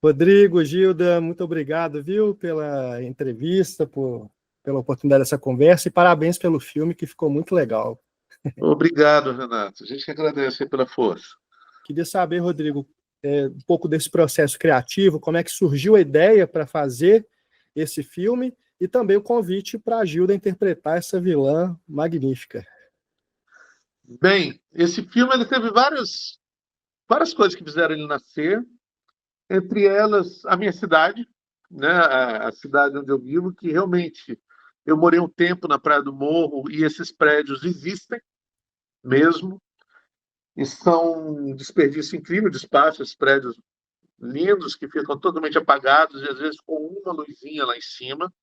Rodrigo, Gilda, muito obrigado, viu, pela entrevista, pela oportunidade dessa conversa e parabéns pelo filme, que ficou muito legal. Obrigado, Renato. A gente que agradece pela força. Queria saber, Rodrigo, um pouco desse processo criativo, como é que surgiu a ideia para fazer esse filme e também o convite para a Gilda interpretar essa vilã magnífica. Bem, esse filme ele teve várias coisas que fizeram ele nascer, entre elas a minha cidade, né, a cidade onde eu vivo, que realmente eu morei um tempo na Praia do Morro e esses prédios existem mesmo, e são um desperdício incrível de espaço, esses prédios lindos que ficam totalmente apagados e às vezes com uma luzinha lá em cima.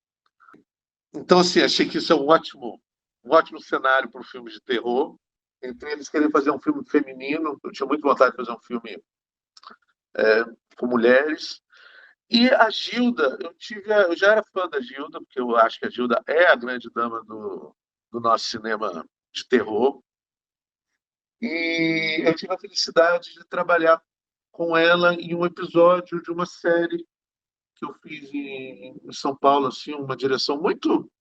Então, assim, achei que isso é um ótimo cenário para um filme de terror. Entre eles querem fazer um filme feminino, eu tinha muita vontade de fazer um filme com mulheres. E a Gilda, eu já era fã da Gilda, porque eu acho que a Gilda é a grande dama do nosso cinema de terror. E eu tive a felicidade de trabalhar com ela em um episódio de uma série que eu fiz em São Paulo, assim, uma direção muito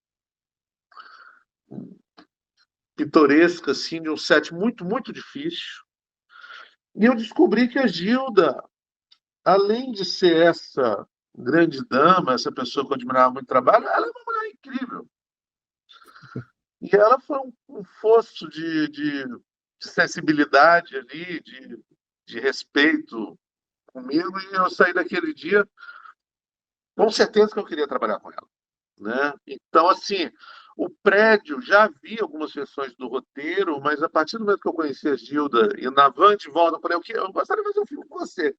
pitoresca, assim, de um set muito, muito difícil. E eu descobri que a Gilda, além de ser essa grande dama, essa pessoa que eu admirava muito o trabalho, ela é uma mulher incrível. E ela foi um fosso de sensibilidade ali, de respeito comigo, e eu saí daquele dia com certeza que eu queria trabalhar com ela, né? Então, assim, o prédio, já havia algumas versões do roteiro, mas a partir do momento que eu conheci a Gilda e na van de volta, eu falei, eu gostaria de fazer um filme com você.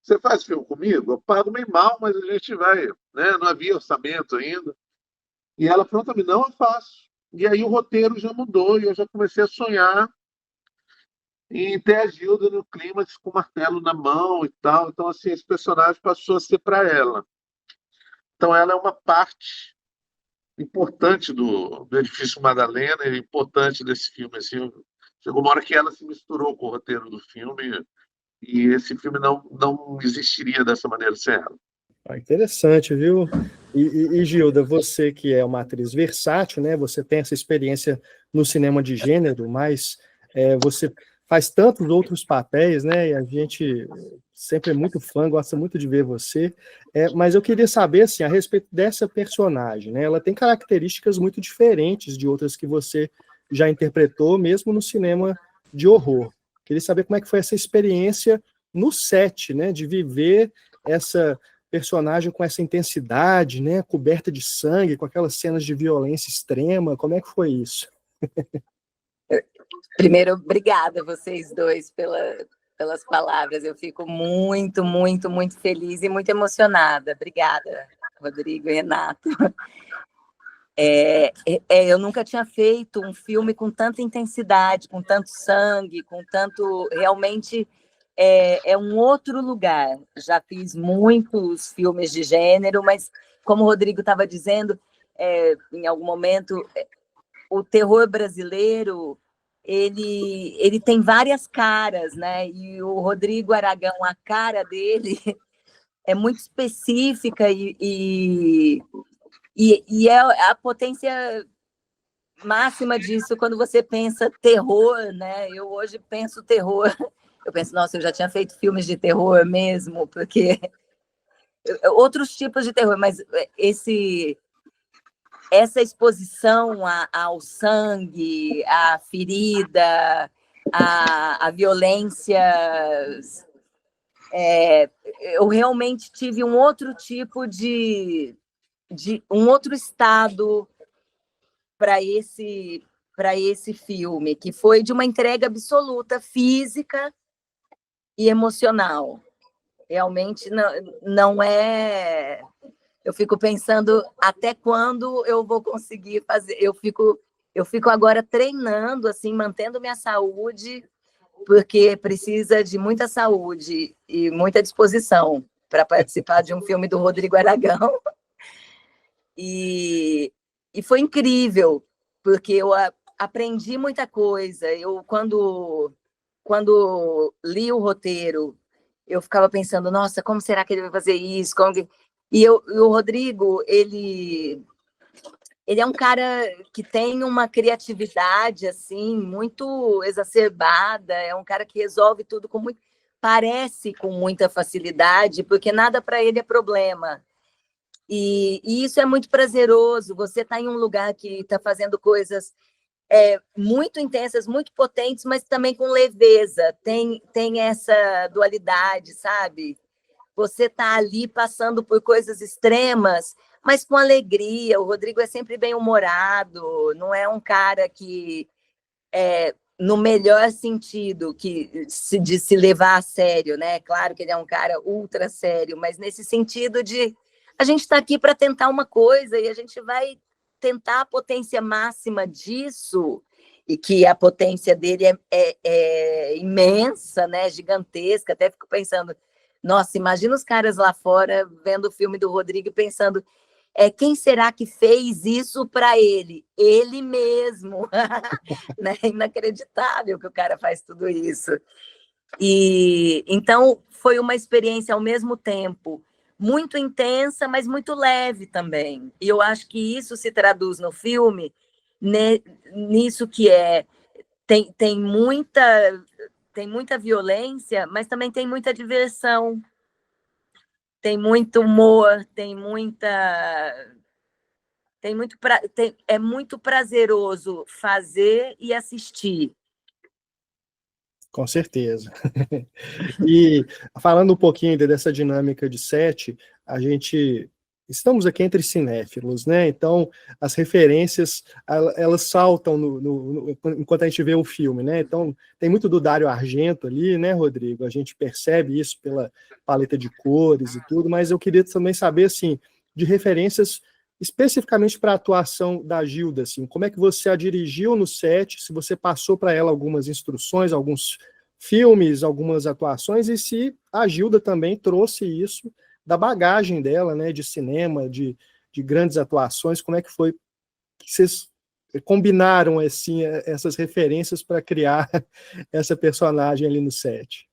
Você faz filme comigo? Eu pago meio mal, mas a gente vai, né? Não havia orçamento ainda. E ela prontamente, não, eu faço. E aí o roteiro já mudou e eu já comecei a sonhar em ter a Gilda no clímax com o martelo na mão e tal. Então, assim, esse personagem passou a ser para ela. Então, ela é uma parte importante do Edifício Madalena e importante desse filme. Assim, chegou uma hora que ela se misturou com o roteiro do filme e esse filme não existiria dessa maneira sem ela. Interessante, viu? E Gilda, você que é uma atriz versátil, né? Você tem essa experiência no cinema de gênero, mas você faz tantos outros papéis, né? E a gente sempre é muito fã, gosta muito de ver você. Mas eu queria saber, assim, a respeito dessa personagem, né? Ela tem características muito diferentes de outras que você já interpretou, mesmo no cinema de horror. Queria saber como é que foi essa experiência no set, né? De viver essa personagem com essa intensidade, né? Coberta de sangue, com aquelas cenas de violência extrema. Como é que foi isso? Primeiro, obrigada a vocês dois pelas palavras. Eu fico muito, muito, muito feliz e muito emocionada. Obrigada, Rodrigo e Renato. Eu nunca tinha feito um filme com tanta intensidade, com tanto sangue, com tanto... Realmente é um outro lugar. Já fiz muitos filmes de gênero, mas, como o Rodrigo estava dizendo, em algum momento, o terror brasileiro ele tem várias caras, né? E o Rodrigo Aragão, a cara dele é muito específica e é a potência máxima disso quando você pensa terror, né? Eu hoje penso terror, eu penso, nossa, eu já tinha feito filmes de terror mesmo, porque outros tipos de terror, mas essa exposição ao sangue, à ferida, à violência, eu realmente tive um outro tipo de um outro estado para esse filme, que foi de uma entrega absoluta física e emocional. Realmente não é. Eu fico pensando até quando eu vou conseguir fazer. Eu fico agora treinando, assim, mantendo minha saúde, porque precisa de muita saúde e muita disposição para participar de um filme do Rodrigo Aragão. E foi incrível, porque eu aprendi muita coisa. Eu, quando li o roteiro, eu ficava pensando, nossa, como será que ele vai fazer isso? E o Rodrigo, ele é um cara que tem uma criatividade assim muito exacerbada, é um cara que resolve tudo parece com muita facilidade, porque nada para ele é problema. E isso é muito prazeroso. Você está em um lugar que está fazendo coisas muito intensas, muito potentes, mas também com leveza. Tem essa dualidade, sabe? Você está ali passando por coisas extremas, mas com alegria. O Rodrigo é sempre bem-humorado, não é um cara que, no melhor sentido, de se levar a sério, né? Claro que ele é um cara ultra sério, mas nesse sentido de a gente está aqui para tentar uma coisa e a gente vai tentar a potência máxima disso, e que a potência dele é imensa, né? Gigantesca. Até fico pensando, nossa, imagina os caras lá fora vendo o filme do Rodrigo e pensando, quem será que fez isso para ele? Ele mesmo. Né? Inacreditável que o cara faz tudo isso. E então foi uma experiência ao mesmo tempo muito intensa, mas muito leve também. E eu acho que isso se traduz no filme, nisso que tem muita violência, mas também tem muita diversão, tem muito humor, é muito prazeroso fazer e assistir. Com certeza. E falando um pouquinho dessa dinâmica de set, a gente estamos aqui entre cinéfilos, né? Então as referências elas saltam enquanto a gente vê o filme, né? Então tem muito do Dario Argento ali, né, Rodrigo? A gente percebe isso pela paleta de cores e tudo, mas eu queria também saber assim de referências especificamente para a atuação da Gilda, assim, como é que você a dirigiu no set, se você passou para ela algumas instruções, alguns filmes, algumas atuações, e se a Gilda também trouxe isso da bagagem dela, né, de cinema, de grandes atuações, como é que foi que vocês combinaram assim, essas referências para criar essa personagem ali no set?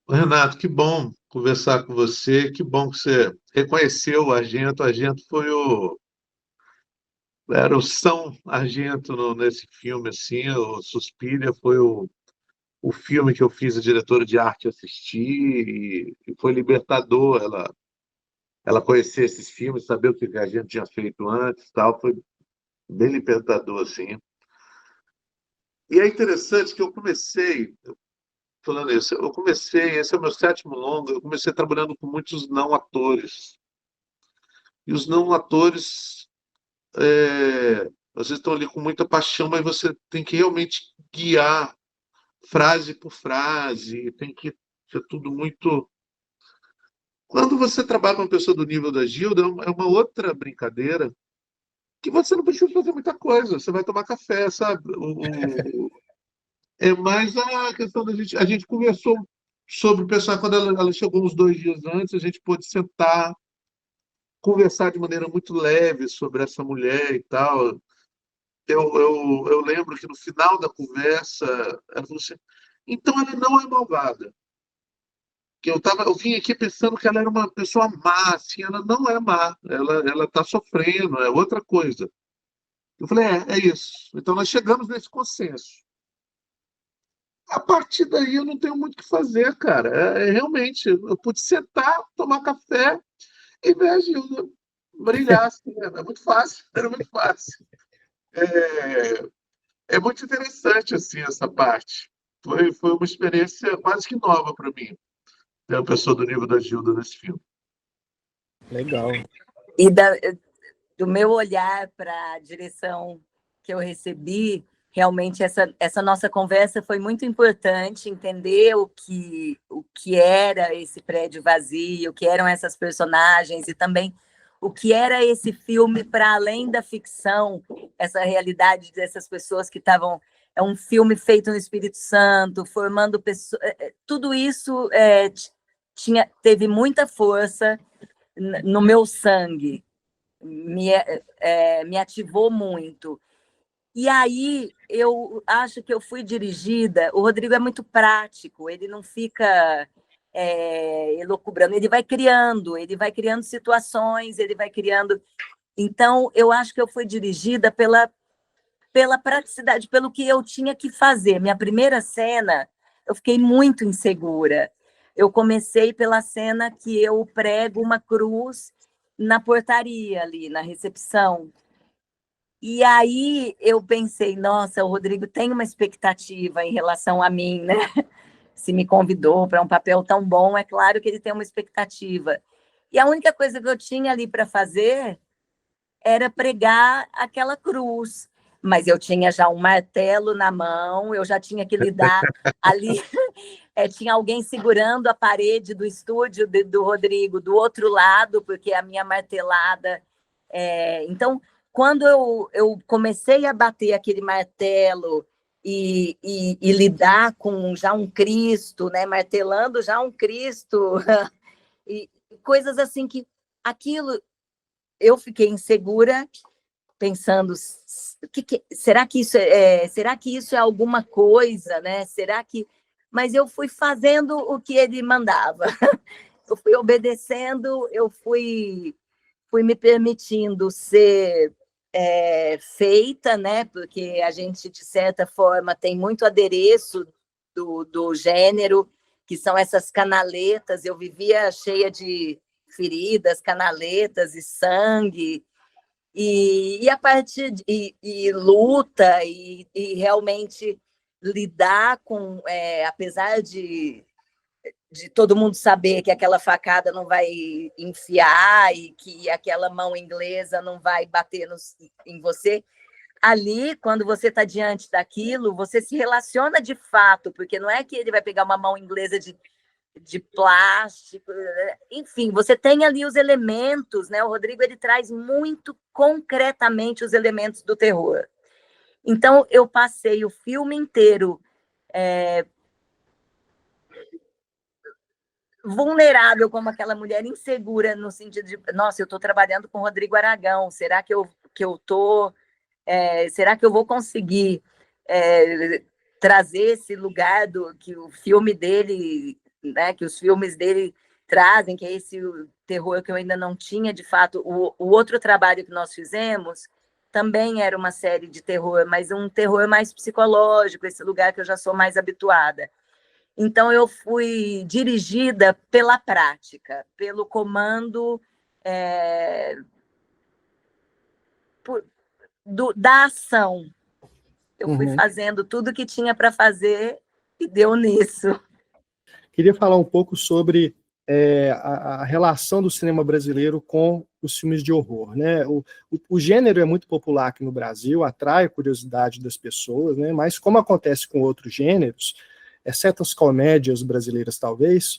Renato, que bom conversar com você, que bom que você reconheceu o Argento. O Argento era o São Argento nesse filme, assim, o Suspiria foi o filme que eu fiz a diretora de arte assistir e foi libertador ela conhecer esses filmes, saber o que a gente tinha feito antes, tal, foi bem libertador, assim. E é interessante que eu comecei, falando isso, esse é o meu sétimo longa, eu comecei trabalhando com muitos não atores. E os não atores, vocês estão ali com muita paixão, mas você tem que realmente guiar frase por frase, tem que ser tudo muito. Quando você trabalha com uma pessoa do nível da Gilda, é uma outra brincadeira que você não precisa fazer muita coisa, você vai tomar café, sabe? É mais a questão da gente. A gente conversou sobre o personagem, quando ela chegou uns 2 dias antes, a gente pôde sentar, conversar de maneira muito leve sobre essa mulher e tal. eu lembro que no final da conversa, ela falou assim, então ela não é malvada. Que eu vim aqui pensando que ela era uma pessoa má, assim, ela não é má, ela está sofrendo, é outra coisa. Eu falei, é isso. Então nós chegamos nesse consenso. A partir daí eu não tenho muito o que fazer, cara. Realmente, eu pude sentar, tomar café e ver a Gilda brilhar. Assim, né? É muito fácil, era muito fácil. É muito interessante assim, essa parte. Foi uma experiência quase que nova para mim, ter uma pessoa do nível da Gilda nesse filme. Legal. E do meu olhar para a direção que eu recebi, realmente essa nossa conversa foi muito importante, entender o que era esse prédio vazio, o que eram essas personagens e também o que era esse filme para além da ficção, essa realidade dessas pessoas que estavam... É um filme feito no Espírito Santo, formando pessoas... Tudo isso teve muita força no meu sangue, me ativou muito. E aí eu acho que eu fui dirigida. O Rodrigo é muito prático, ele não fica elucubrando, ele vai criando situações, ele vai criando. Então, eu acho que eu fui dirigida pela praticidade, pelo que eu tinha que fazer. Minha primeira cena, eu fiquei muito insegura. Eu comecei pela cena que eu prego uma cruz na portaria ali, na recepção. E aí eu pensei, nossa, o Rodrigo tem uma expectativa em relação a mim, né? Se me convidou para um papel tão bom, é claro que ele tem uma expectativa. E a única coisa que eu tinha ali para fazer era pregar aquela cruz. Mas eu tinha já um martelo na mão, eu já tinha que lidar ali. Tinha alguém segurando a parede do estúdio do Rodrigo do outro lado, porque a minha martelada... Então, quando eu comecei a bater aquele martelo e lidar com já um Cristo, né, martelando já um Cristo, e coisas assim que aquilo eu fiquei insegura, pensando, será que isso é alguma coisa, né? Será que... Mas eu fui fazendo o que ele mandava. Eu fui obedecendo, eu fui me permitindo ser feita, né? Porque a gente, de certa forma, tem muito adereço do gênero, que são essas canaletas. Eu vivia cheia de feridas, canaletas e sangue, e a partir e luta, e realmente lidar com, apesar de todo mundo saber que aquela facada não vai enfiar e que aquela mão inglesa não vai bater em você, ali, quando você está diante daquilo, você se relaciona de fato, porque não é que ele vai pegar uma mão inglesa de plástico, enfim, você tem ali os elementos, né? O Rodrigo, ele traz muito concretamente os elementos do terror. Então, eu passei o filme inteiro vulnerável, como aquela mulher insegura, no sentido de, nossa, eu estou trabalhando com o Rodrigo Aragão, será que eu estou... será que eu vou conseguir trazer esse lugar que o filme dele, né, que os filmes dele trazem, que é esse terror que eu ainda não tinha, de fato. O outro trabalho que nós fizemos também era uma série de terror, mas um terror mais psicológico, esse lugar que eu já sou mais habituada. Então, eu fui dirigida pela prática, pelo comando da ação. Eu fui fazendo tudo que tinha para fazer e deu nisso. Queria falar um pouco sobre a relação do cinema brasileiro com os filmes de horror, né? O gênero é muito popular aqui no Brasil, atrai a curiosidade das pessoas, né? Mas como acontece com outros gêneros, exceto as comédias brasileiras talvez,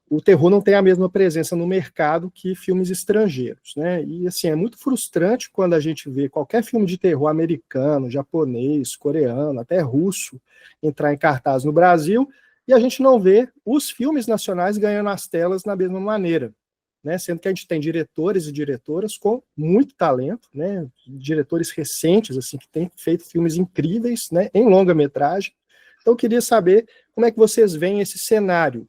o terror não tem a mesma presença no mercado que filmes estrangeiros, né? E assim, é muito frustrante quando a gente vê qualquer filme de terror americano, japonês, coreano, até russo, entrar em cartaz no Brasil, e a gente não vê os filmes nacionais ganhando as telas da mesma maneira. né, sendo que a gente tem diretores e diretoras com muito talento, né, diretores recentes, assim, que têm feito filmes incríveis, né, em longa-metragem. Então, eu queria saber como é que vocês veem esse cenário.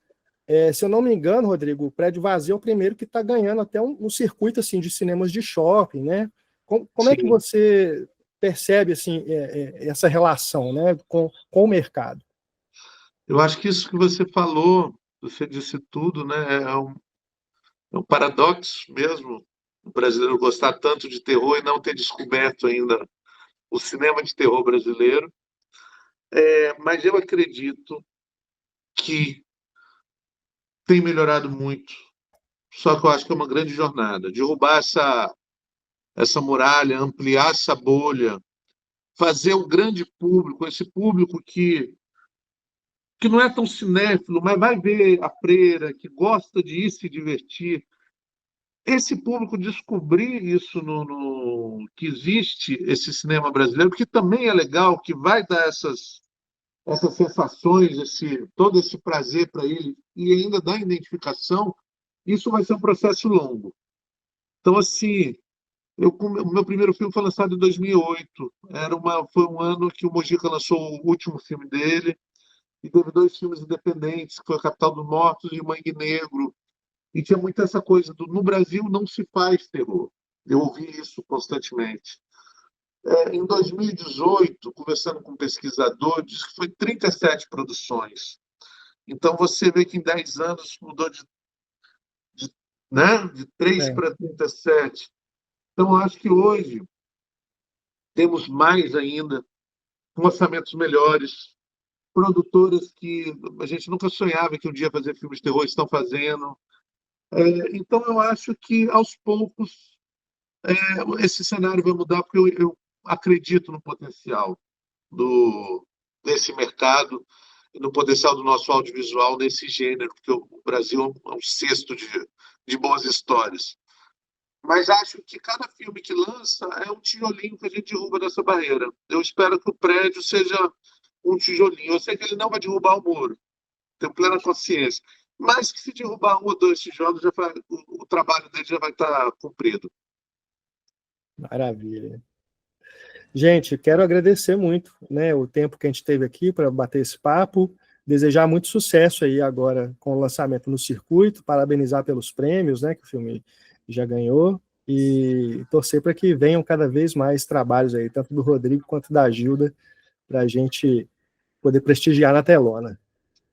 Se eu não me engano, Rodrigo, o Prédio Vazio é o primeiro que está ganhando até um circuito assim, de cinemas de shopping, né? Como é que você percebe assim, essa relação, né, com o mercado? Eu acho que isso que você falou, você disse tudo, né? É um paradoxo mesmo, o brasileiro gostar tanto de terror e não ter descoberto ainda o cinema de terror brasileiro. Mas eu acredito que tem melhorado muito. Só que eu acho que é uma grande jornada. Derrubar essa muralha, ampliar essa bolha, fazer um grande público, esse público que não é tão cinéfilo, mas vai ver a freira, que gosta de ir se divertir. Esse público descobrir isso que existe esse cinema brasileiro, que também é legal, que vai dar essas sensações, todo esse prazer para ele e ainda dar identificação, isso vai ser um processo longo. Então, assim, o meu primeiro filme foi lançado em 2008. Foi um ano que o Mojica lançou o último filme dele e teve 2 filmes independentes, que foi A Capital dos Mortos e O Mangue Negro. E tinha muito essa coisa no Brasil não se faz terror. Eu ouvi isso constantemente. Em 2018, conversando com um pesquisador, disse que foi 37 produções. Então, você vê que em 10 anos mudou de 3 para 37. Então, eu acho que hoje temos mais ainda, com orçamentos melhores, produtoras que a gente nunca sonhava que um dia fazer filmes de terror estão fazendo. Então, eu acho que, aos poucos, esse cenário vai mudar, porque eu acredito no potencial desse mercado e no potencial do nosso audiovisual nesse gênero, porque o Brasil é um cesto de boas histórias. Mas acho que cada filme que lança é um tijolinho que a gente derruba dessa barreira. Eu espero que o Prédio seja um tijolinho. Eu sei que ele não vai derrubar o muro, tenho plena consciência. Mas que se derrubar 1 ou 2 tijolos, o trabalho dele já vai estar cumprido. Maravilha. Gente, quero agradecer muito, né, o tempo que a gente teve aqui para bater esse papo, desejar muito sucesso aí agora com o lançamento no circuito, parabenizar pelos prêmios, né, que o filme já ganhou, e torcer para que venham cada vez mais trabalhos aí, tanto do Rodrigo quanto da Gilda, para a gente poder prestigiar na telona.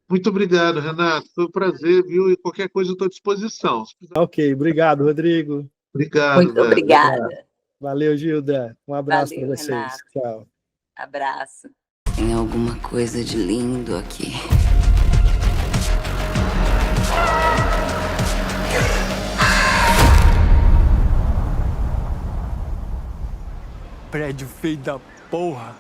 Muito obrigado, Renato. Foi um prazer, viu? E qualquer coisa eu estou à disposição. Ok, obrigado, Rodrigo. Obrigado, Muito obrigada. Valeu, Gilda. Um abraço para vocês. Renato. Tchau. Abraço. Tem alguma coisa de lindo aqui. Prédio feio da porra.